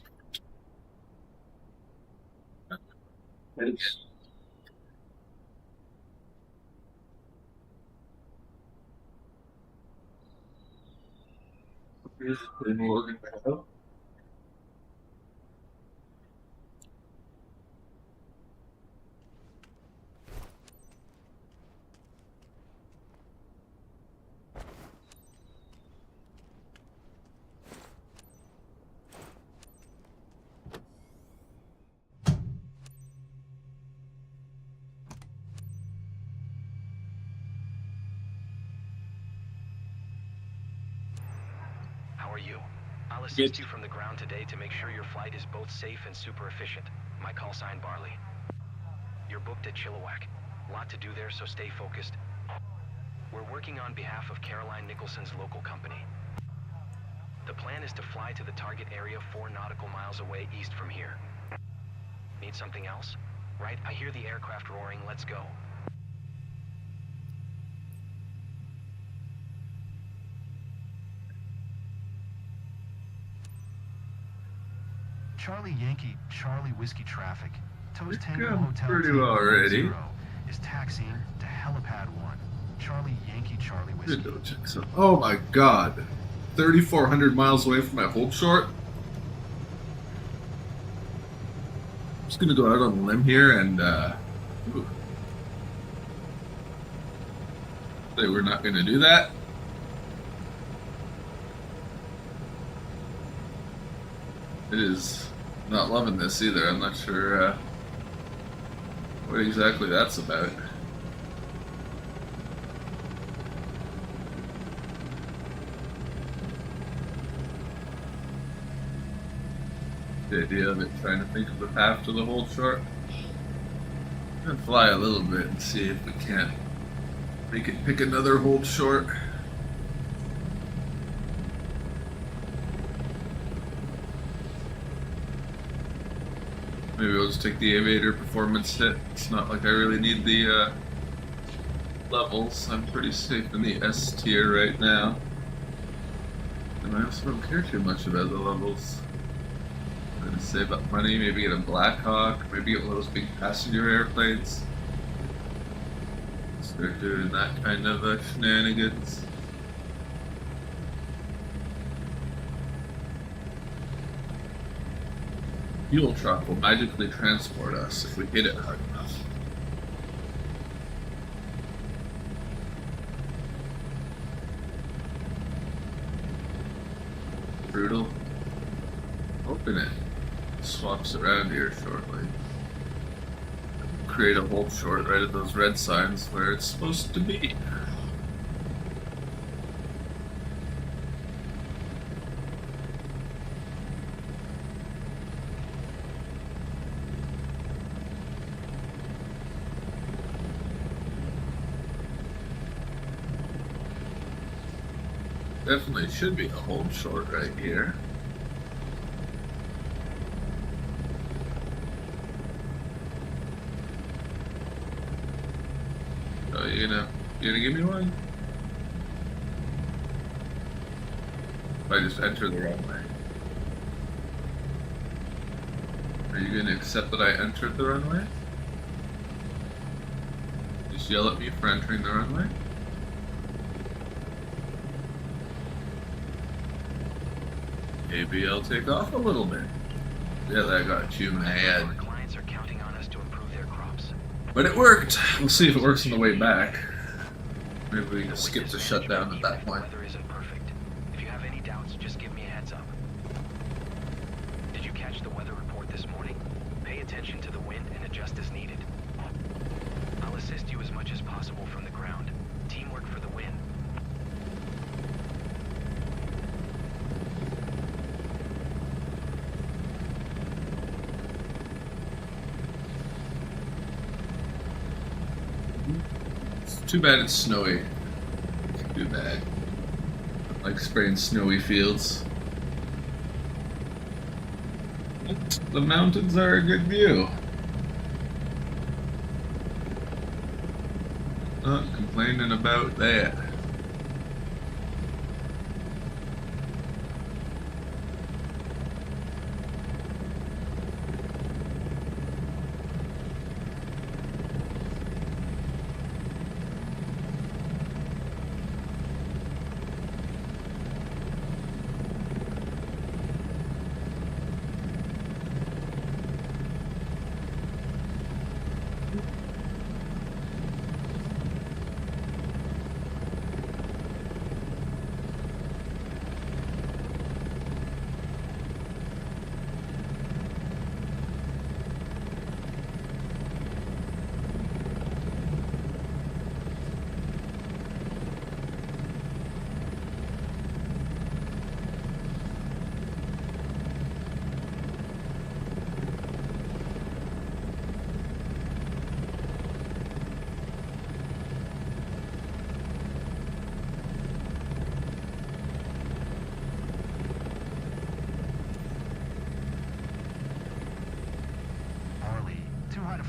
How are you? I'll assist you from the ground today to make sure your flight is both safe and super efficient. My call sign Barley. You're booked at Chilliwack. Lot to do there, so stay focused. We're working on behalf of Caroline Nicholson's local company. The plan is to fly to the target area 4 nautical miles away east from here. Need something else? Right, I hear the aircraft roaring. Let's go. Charlie Yankee, Charlie Whiskey traffic. Toast Tango Going Hotel pretty Tango well already. 0 is taxiing to Helipad 1. Charlie Yankee, Charlie Whiskey. Good, double check some. Oh my god. 3,400 miles away from my hold short. I'm just gonna go out on a limb here and say we're not gonna do that. It is not loving this either. I'm not sure what exactly that's about. The idea of it trying to think of the path to the hold short. I'm gonna fly a little bit and see if we can't make it pick another hold short. Maybe I'll just take the aviator performance hit. It's not like I really need the levels. I'm pretty safe in the S tier right now. And I also don't care too much about the levels. I'm gonna save up money, maybe get a Black Hawk, maybe get one of those big passenger airplanes. Start doing that kind of shenanigans. Fuel truck will magically transport us if we hit it hard enough. Brutal. Open it. Swaps around here shortly. Create a hold short right at those red signs where it's supposed to be. Definitely should be a hold short right here. So you gonna give me one? if I just enter the runway? Are you going to accept that I entered the runway? Just yell at me for entering the runway? Maybe I'll take off a little bit. Yeah, that got you mad. Our clients are counting on us to improve their crops. But it worked. We'll see if it works on the way back. Maybe we can skip the shutdown at that point. Weather isn't perfect. If you have any doubts, just give me a heads up. Did you catch the weather report this morning? Pay attention to the wind and adjust as needed. I'll assist you as much as possible from the ground. Teamwork for the win. It's too bad it's snowy. Too bad. I like spraying snowy fields. The mountains are a good view. Not complaining about that.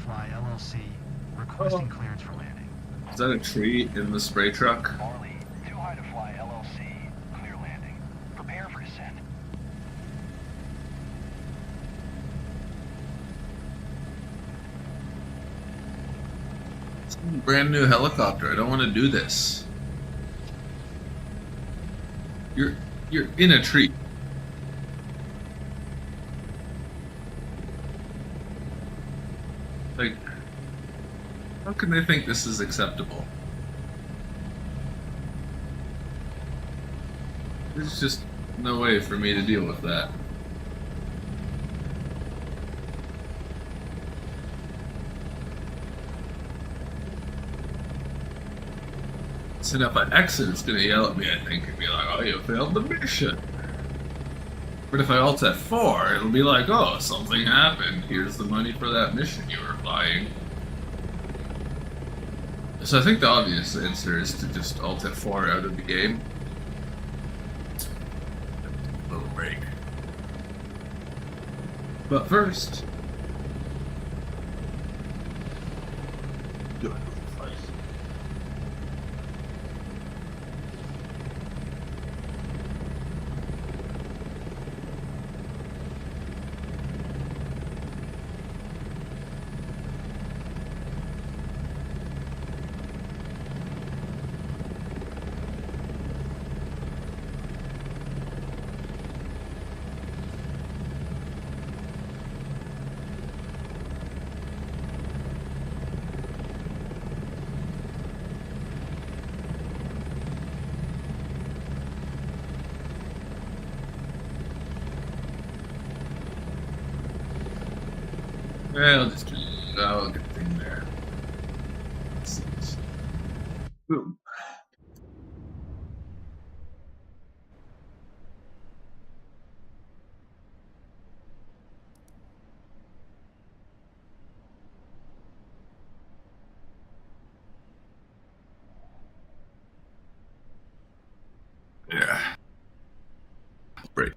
Fly LLC requesting clearance for landing. Is that a tree in the spray truck? Marley, too high to fly LLC. Clear landing. Prepare for descent. It's a brand new helicopter. I don't want to do this. You're in a tree. Like, how can they think this is acceptable? There's just no way for me to deal with that. So now if I exit, it's gonna yell at me, I think, and be like, oh, you failed the mission. But if I Alt F4, it'll be like, oh, something happened. Here's the money for that mission you were flying. So I think the obvious answer is to just Alt F4 out of the game. A little break. But first... do it. Well, just I'll get the thing there. Boom. Yeah. Break.